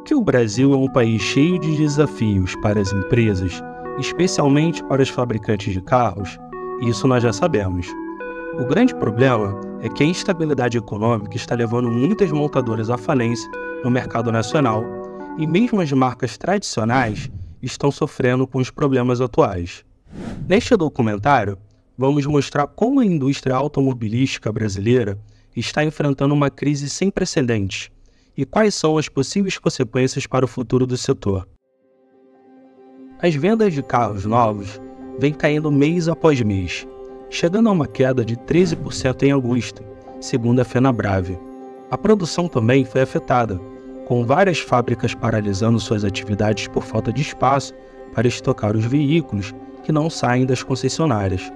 Que o Brasil é um país cheio de desafios para as empresas, especialmente para os fabricantes de carros, isso nós já sabemos. O grande problema é que a instabilidade econômica está levando muitas montadoras à falência no mercado nacional e mesmo as marcas tradicionais estão sofrendo com os problemas atuais. Neste documentário, vamos mostrar como a indústria automobilística brasileira está enfrentando uma crise sem precedentes e quais são as possíveis consequências para o futuro do setor. As vendas de carros novos vêm caindo mês após mês, chegando a uma queda de 13% em agosto, segundo a Fenabrave. A produção também foi afetada, com várias fábricas paralisando suas atividades por falta de espaço para estocar os veículos que não saem das concessionárias.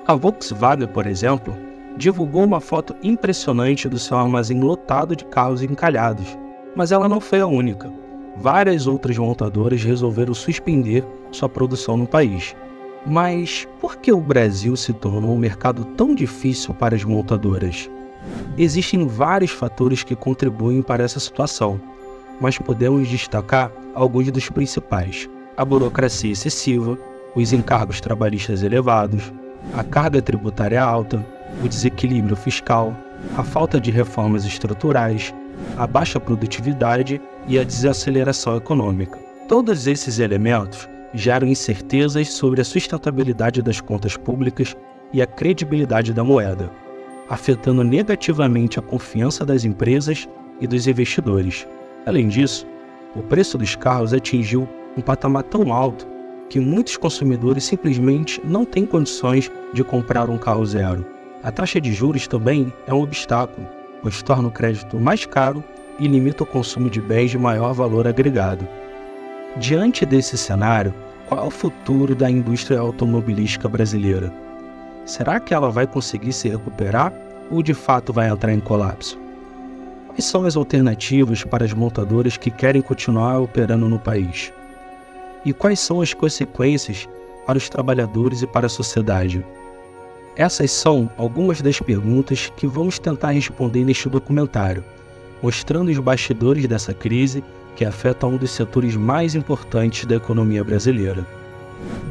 A Volkswagen, por exemplo, divulgou uma foto impressionante do seu armazém lotado de carros encalhados, mas ela não foi a única. Várias outras montadoras resolveram suspender sua produção no país. Mas por que o Brasil se tornou um mercado tão difícil para as montadoras? Existem vários fatores que contribuem para essa situação, mas podemos destacar alguns dos principais: a burocracia excessiva, os encargos trabalhistas elevados, a carga tributária alta, o desequilíbrio fiscal, a falta de reformas estruturais, a baixa produtividade e a desaceleração econômica. Todos esses elementos geram incertezas sobre a sustentabilidade das contas públicas e a credibilidade da moeda, afetando negativamente a confiança das empresas e dos investidores. Além disso, o preço dos carros atingiu um patamar tão alto que muitos consumidores simplesmente não têm condições de comprar um carro zero. A taxa de juros também é um obstáculo, pois torna o crédito mais caro e limita o consumo de bens de maior valor agregado. Diante desse cenário, qual é o futuro da indústria automobilística brasileira? Será que ela vai conseguir se recuperar ou de fato vai entrar em colapso? Quais são as alternativas para as montadoras que querem continuar operando no país? E quais são as consequências para os trabalhadores e para a sociedade? Essas são algumas das perguntas que vamos tentar responder neste documentário, mostrando os bastidores dessa crise que afeta um dos setores mais importantes da economia brasileira.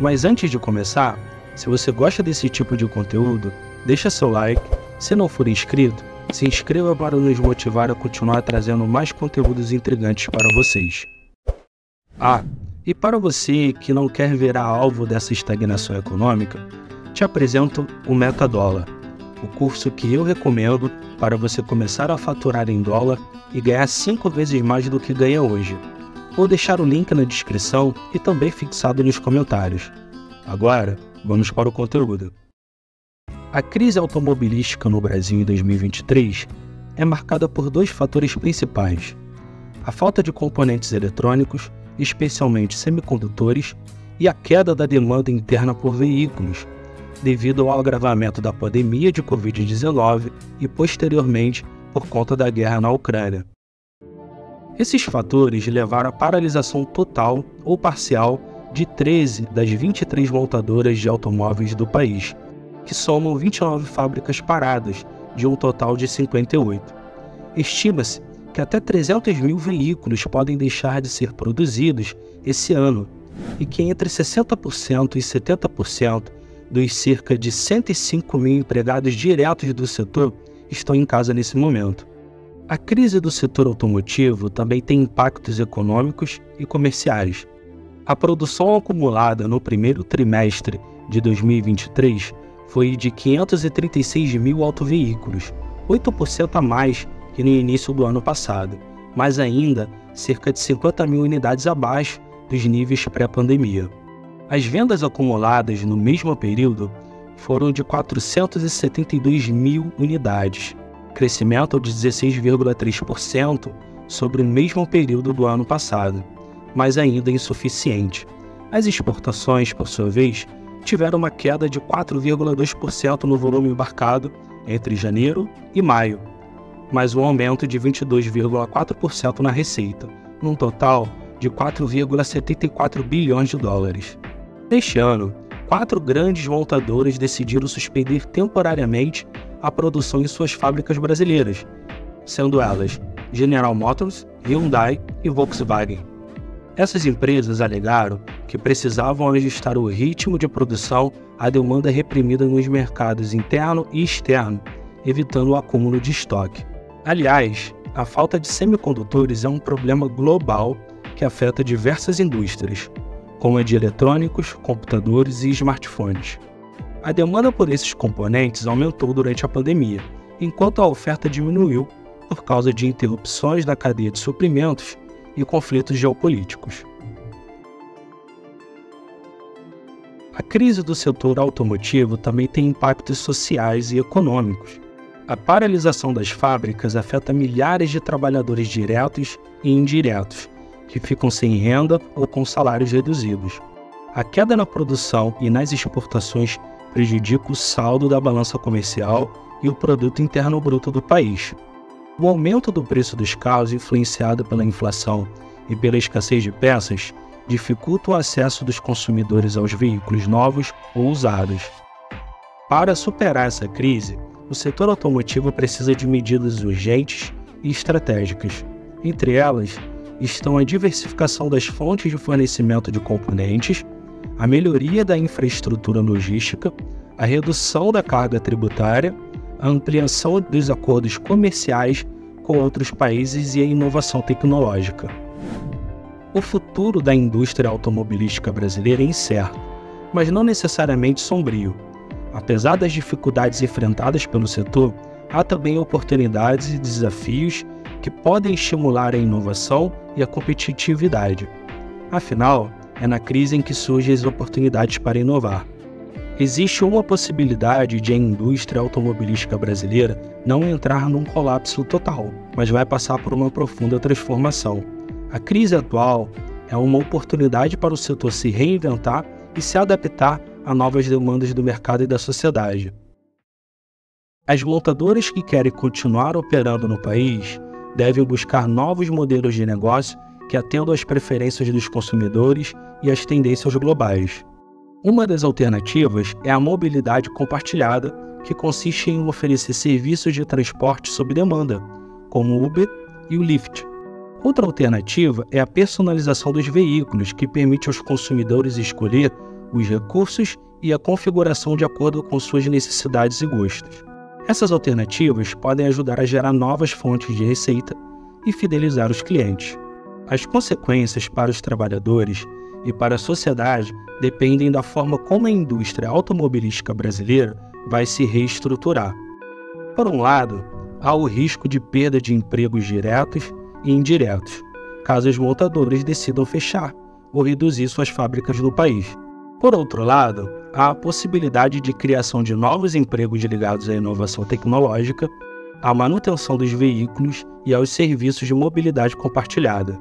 Mas antes de começar, se você gosta desse tipo de conteúdo, deixa seu like. Se não for inscrito, se inscreva para nos motivar a continuar trazendo mais conteúdos intrigantes para vocês. E para você que não quer virar alvo dessa estagnação econômica, te apresento o Metadólar, o curso que eu recomendo para você começar a faturar em dólar e ganhar 5 vezes mais do que ganha hoje. Vou deixar o link na descrição e também fixado nos comentários. Agora, vamos para o conteúdo. A crise automobilística no Brasil em 2023 é marcada por dois fatores principais: a falta de componentes eletrônicos, especialmente semicondutores, e a queda da demanda interna por veículos, devido ao agravamento da pandemia de Covid-19 e, posteriormente, por conta da guerra na Ucrânia. Esses fatores levaram à paralisação total ou parcial de 13 das 23 montadoras de automóveis do país, que somam 29 fábricas paradas, de um total de 58. Estima-se que até 300 mil veículos podem deixar de ser produzidos esse ano, e que entre 60% e 70% dos cerca de 105 mil empregados diretos do setor estão em casa nesse momento. A crise do setor automotivo também tem impactos econômicos e comerciais. A produção acumulada no primeiro trimestre de 2023 foi de 536 mil autoveículos, 8% a mais que no início do ano passado, mas ainda cerca de 50 mil unidades abaixo dos níveis pré-pandemia. As vendas acumuladas no mesmo período foram de 472 mil unidades, crescimento de 16,3% sobre o mesmo período do ano passado, mas ainda insuficiente. As exportações, por sua vez, tiveram uma queda de 4,2% no volume embarcado entre janeiro e maio, mas um aumento de 22,4% na receita, num total de 4,74 bilhões de dólares. Neste ano, 4 grandes montadoras decidiram suspender temporariamente a produção em suas fábricas brasileiras, sendo elas General Motors, Hyundai e Volkswagen. Essas empresas alegaram que precisavam ajustar o ritmo de produção à demanda reprimida nos mercados interno e externo, evitando o acúmulo de estoque. Aliás, a falta de semicondutores é um problema global que afeta diversas indústrias, como a de eletrônicos, computadores e smartphones. A demanda por esses componentes aumentou durante a pandemia, enquanto a oferta diminuiu por causa de interrupções da cadeia de suprimentos e conflitos geopolíticos. A crise do setor automotivo também tem impactos sociais e econômicos. A paralisação das fábricas afeta milhares de trabalhadores diretos e indiretos, que ficam sem renda ou com salários reduzidos. A queda na produção e nas exportações prejudica o saldo da balança comercial e o produto interno bruto do país. O aumento do preço dos carros, influenciado pela inflação e pela escassez de peças, dificulta o acesso dos consumidores aos veículos novos ou usados. Para superar essa crise, o setor automotivo precisa de medidas urgentes e estratégicas. Entre elas, estão a diversificação das fontes de fornecimento de componentes, a melhoria da infraestrutura logística, a redução da carga tributária, a ampliação dos acordos comerciais com outros países e a inovação tecnológica. O futuro da indústria automobilística brasileira é incerto, mas não necessariamente sombrio. Apesar das dificuldades enfrentadas pelo setor, há também oportunidades e desafios que podem estimular a inovação e a competitividade. Afinal, é na crise em que surgem as oportunidades para inovar. Existe uma possibilidade de a indústria automobilística brasileira não entrar num colapso total, mas vai passar por uma profunda transformação. A crise atual é uma oportunidade para o setor se reinventar e se adaptar a novas demandas do mercado e da sociedade. As montadoras que querem continuar operando no país devem buscar novos modelos de negócio que atendam às preferências dos consumidores e às tendências globais. Uma das alternativas é a mobilidade compartilhada, que consiste em oferecer serviços de transporte sob demanda, como o Uber e o Lyft. Outra alternativa é a personalização dos veículos, que permite aos consumidores escolher os recursos e a configuração de acordo com suas necessidades e gostos. Essas alternativas podem ajudar a gerar novas fontes de receita e fidelizar os clientes. As consequências para os trabalhadores e para a sociedade dependem da forma como a indústria automobilística brasileira vai se reestruturar. Por um lado, há o risco de perda de empregos diretos e indiretos, caso os montadores decidam fechar ou reduzir suas fábricas no país. Por outro lado, há a possibilidade de criação de novos empregos ligados à inovação tecnológica, à manutenção dos veículos e aos serviços de mobilidade compartilhada.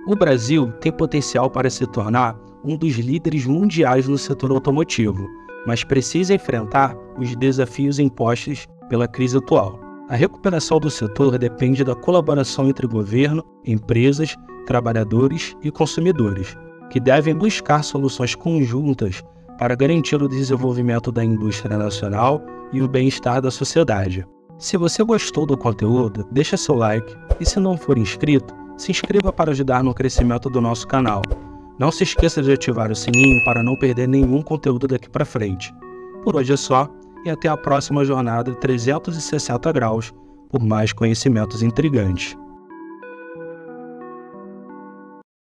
O Brasil tem potencial para se tornar um dos líderes mundiais no setor automotivo, mas precisa enfrentar os desafios impostos pela crise atual. A recuperação do setor depende da colaboração entre governo, empresas, trabalhadores e consumidores, que devem buscar soluções conjuntas para garantir o desenvolvimento da indústria nacional e o bem-estar da sociedade. Se você gostou do conteúdo, deixa seu like e, se não for inscrito, se inscreva para ajudar no crescimento do nosso canal. Não se esqueça de ativar o sininho para não perder nenhum conteúdo daqui para frente. Por hoje é só, e até a próxima jornada 360 graus por mais conhecimentos intrigantes.